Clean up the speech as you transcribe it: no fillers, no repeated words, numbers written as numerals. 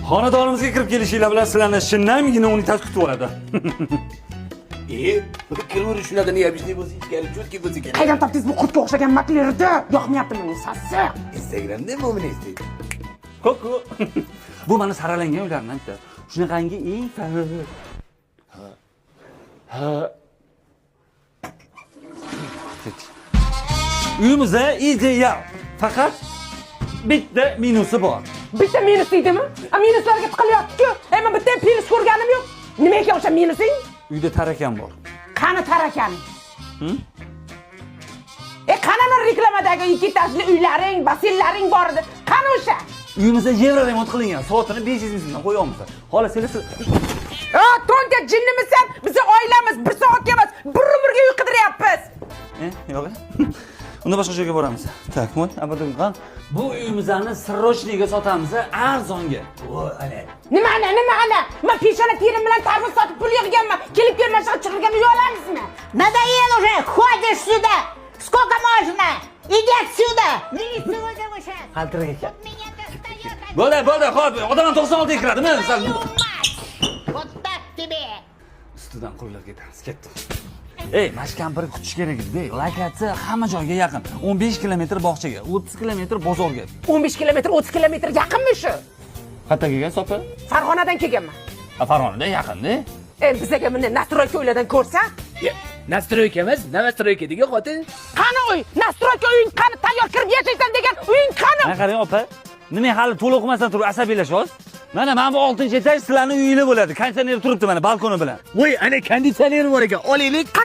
Xonadonimizga kirib kelishinglar bilan sizlarni shinnamgina unitas kutib oladi. Bu kirverish shunaqa neobычный bo'lsangiz kerak, cho'tki bo'lsa kerak. Qaydan topdingiz bu qurtga o'xshagan maklerni? Yoqmayapti menga sassiq. Instagramda mo'min istaydi. Ko'ku. Bu mana saralangan uylardan bitta. Shunaqangi eng Uyimizda ideal. Faqat bitta minusi bor. Bitta minus deydimi? Minuslarga tiqilyapti-ku. Men bitta plus ko'rganim yo'q. Nima ekan o'sha minusing? Uyda tarakan bor. Qani tarakan? Qanani reklamadagi ikkitajli uylaring, basenlaring bor edi. Qani o'sha? Uyimizda yevro remont qilingan. Soatini 500 ming so'mdan qo'yamiz. Xolos, siz Tonga jinnimisan? Biz oilamiz 1 soatga emas, 1 umrga uy qidiryapmiz. Yo'q. Unda boshqa joyga boramiz. Tak, mo'y, abadon. Bu uyimizni sirrochniga sotamiz, arzonga. Voy, ana. Nima ana? Men peshona terim bilan tarvuz sotib pul yig'ganman. Kelib kelmashqa chiqilgan uy olamizmi? Надоело уже, ходишь сюда! Сколько можно? Иди отсюда! Лицо выгребушек! Qaltiraga kel. Меня достает! Bo'ldi, hop. Odam 96 ga kiradimi? Вот так тебе! Ustidan qo'ylar ketamiz, ketdim. Mash kampirni kutish kerak edi. Lokatsiya hamma joyga yaqin. 15 kilometr bog'chaga, 30 kilometr bozorga. 15 kilometr, 30 kilometr yaqinmi shu? Qayerga kelgan sopa? Farg'onadan kelganman. Farg'onada yaqin-da. Bizga bunday nastroyka uylardan ko'rsa? Nastroyka emas, nastroyka degan xotin. Qani uy? Nastroyka uying qani? Tayyor kirib yashaysan degan uying qani? Mana qarang, opa. Nima hali to'liq o'qimasdan turib asabiylashyapsiz? Mana bu 6-etaj sizlarning uyinglar bo'ladi. Konditsioner turibdi mana balkoni bilan. Voy, ana konditsioner bor ekan. Olaylik.